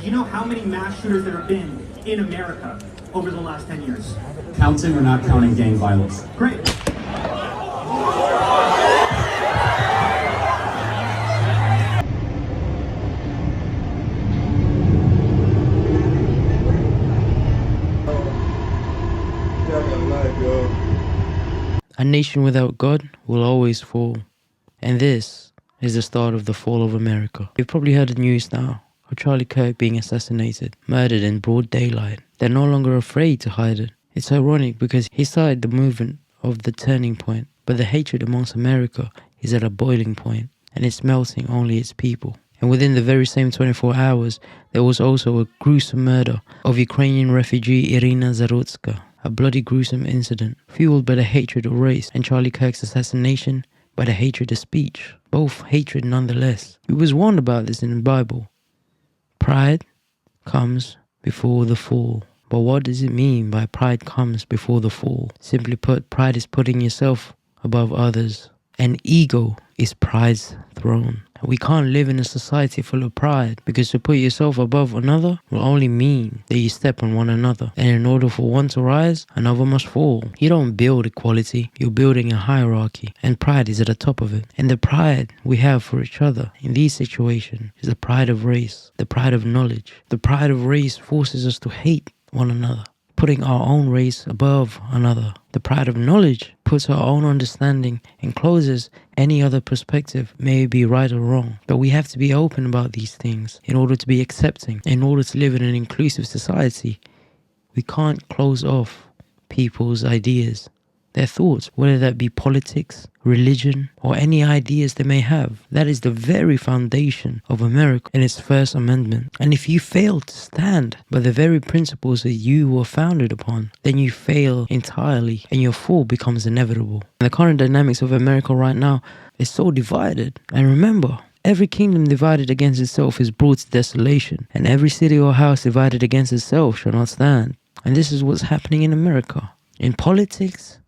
you know how many mass shooters there have been in America over the last 10 years? Counting or not counting gang violence? Great. A nation without God will always fall. And this is the start of the fall of America. You've probably heard the news now of Charlie Kirk being assassinated, murdered in broad daylight. They're no longer afraid to hide it. It's ironic because he started the movement of the turning point, but the hatred amongst America is at a boiling point, and it's melting only its people. And within the very same 24 hours, there was also a gruesome murder of Ukrainian refugee Irina Zarutska, a bloody gruesome incident fueled by the hatred of race, and Charlie Kirk's assassination by the hatred of speech. Both hatred nonetheless. We was warned about this in the Bible. Pride comes before the fall. But what does it mean by pride comes before the fall? Simply put, pride is putting yourself above others. And ego is pride's throne. We can't live in a society full of pride, because to put yourself above another will only mean that you step on one another. And in order for one to rise, another must fall. You don't build equality, you're building a hierarchy, and pride is at the top of it. And the pride we have for each other in these situations is the pride of race, the pride of knowledge. The pride of race forces us to hate one another, putting our own race above another. The pride of knowledge puts our own understanding and closes any other perspective, may it be right or wrong. But we have to be open about these things in order to be accepting, in order to live in an inclusive society. We can't close off people's ideas, their thoughts, whether that be politics, religion, or any ideas they may have. That is the very foundation of America in its First Amendment. And if you fail to stand by the very principles that you were founded upon, then you fail entirely and your fall becomes inevitable. And the current dynamics of America right now is so divided. And remember, every kingdom divided against itself is brought to desolation, and every city or house divided against itself shall not stand. And this is what's happening in America. In politics,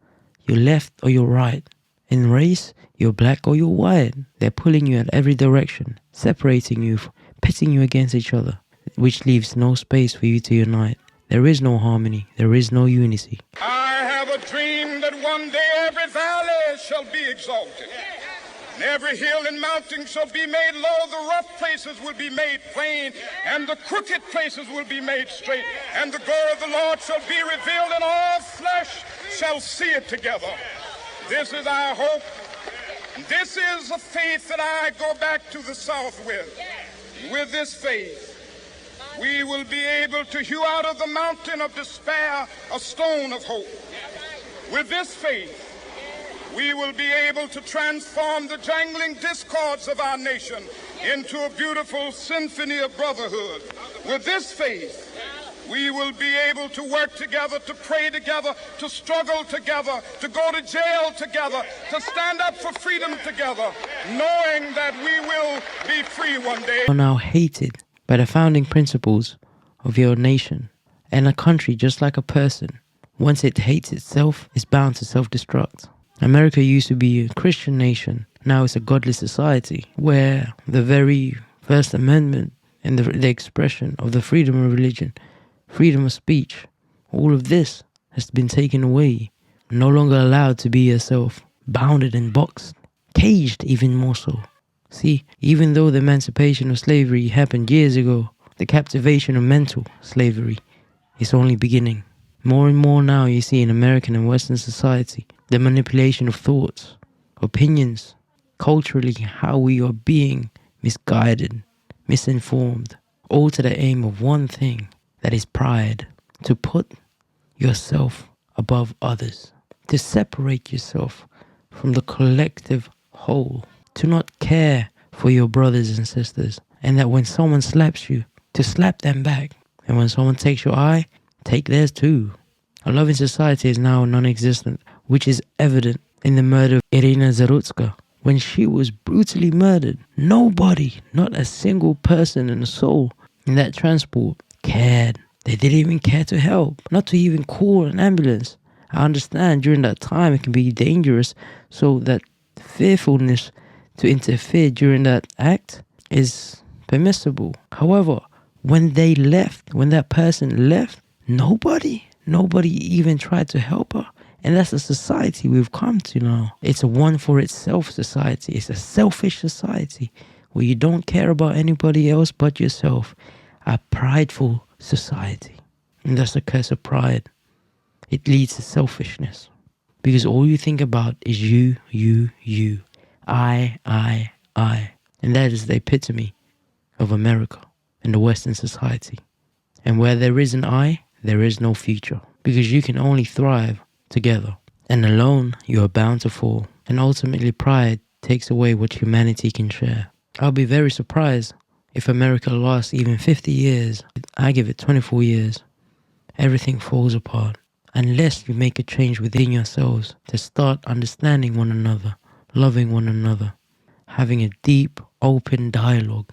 you're left or you're right. In race, you're black or you're white. They're pulling you at every direction, separating you, pitting you against each other, which leaves no space for you to unite. There is no harmony. There is no unity. I have a dream that one day every valley shall be exalted, and every hill and mountain shall be made low. The rough places will be made plain, and the crooked places will be made straight. And the glory of the Lord shall be revealed, and all flesh shall see it together. This is our hope. This is a faith that I go back to the South with. With this faith, we will be able to hew out of the mountain of despair a stone of hope. With this faith, we will be able to transform the jangling discords of our nation into a beautiful symphony of brotherhood. With this faith, we will be able to work together, to pray together, to struggle together, to go to jail together, to stand up for freedom together, knowing that we will be free one day. You are now hated by the founding principles of your nation. And a country, just like a person, once it hates itself, is bound to self-destruct. America used to be a Christian nation. Now it's a godless society where the very First Amendment and the expression of the freedom of religion, freedom of speech, all of this has been taken away. No longer allowed to be yourself, bounded and boxed, caged even more so. See, even though the emancipation of slavery happened years ago, the captivation of mental slavery is only beginning. More and more now you see in American and Western society the manipulation of thoughts, opinions, culturally how we are being misguided, misinformed, all to the aim of one thing, that is pride, to put yourself above others, to separate yourself from the collective whole, to not care for your brothers and sisters, and that when someone slaps you, to slap them back, and when someone takes your eye, take theirs too. A loving society is now non-existent, which is evident in the murder of Irina Zarutska. When she was brutally murdered, nobody, not a single person in a soul in that transport cared. They didn't even care to help, not to even call an ambulance. I understand during that time it can be dangerous, so that fearfulness to interfere during that act is permissible. However, when they left, when that person left, nobody even tried to help her. And that's the society we've come to now. It's a one for itself society. It's a selfish society where you don't care about anybody else but yourself. A prideful society. And that's the curse of pride. It leads to selfishness. Because all you think about is you. I. And that is the epitome of America and the Western society. And where there is an I, there is no future. Because you can only thrive together. And alone, you are bound to fall. And ultimately, pride takes away what humanity can share. I'll be very surprised if America lasts even 50 years. I give it 24 years. Everything falls apart. Unless you make a change within yourselves to start understanding one another, loving one another, having a deep, open dialogue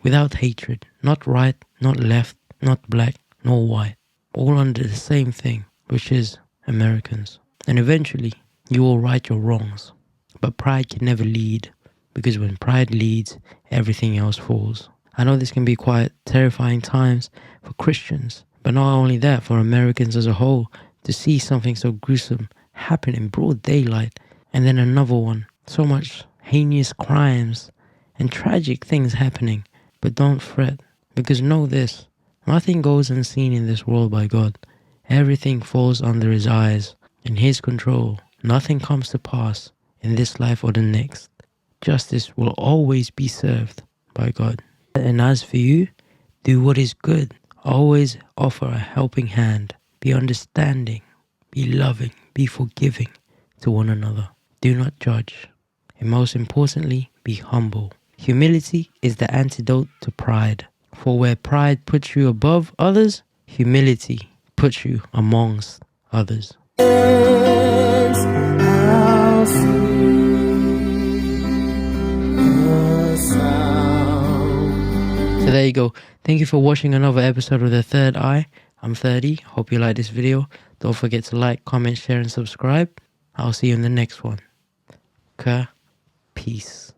without hatred, not right, not left, not black, nor white, all under the same thing, which is Americans. And eventually, you will right your wrongs. But pride can never lead, because when pride leads, everything else falls. I know this can be quite terrifying times for Christians, but not only that, for Americans as a whole, to see something so gruesome happen in broad daylight, and then another one, so much heinous crimes and tragic things happening. But don't fret, because know this, nothing goes unseen in this world by God. Everything falls under His eyes, in His control. Nothing comes to pass in this life or the next. Justice will always be served by God. And as for you, do what is good. Always offer a helping hand. Be understanding, be loving, be forgiving to one another. Do not judge. And most importantly, be humble. Humility is the antidote to pride. For where pride puts you above others, humility puts you amongst others. So there you go. Thank you for watching another episode of The Third Eye. I'm 30. Hope you like this video. Don't forget to like, comment, share, and subscribe. I'll see you in the next one. Peace.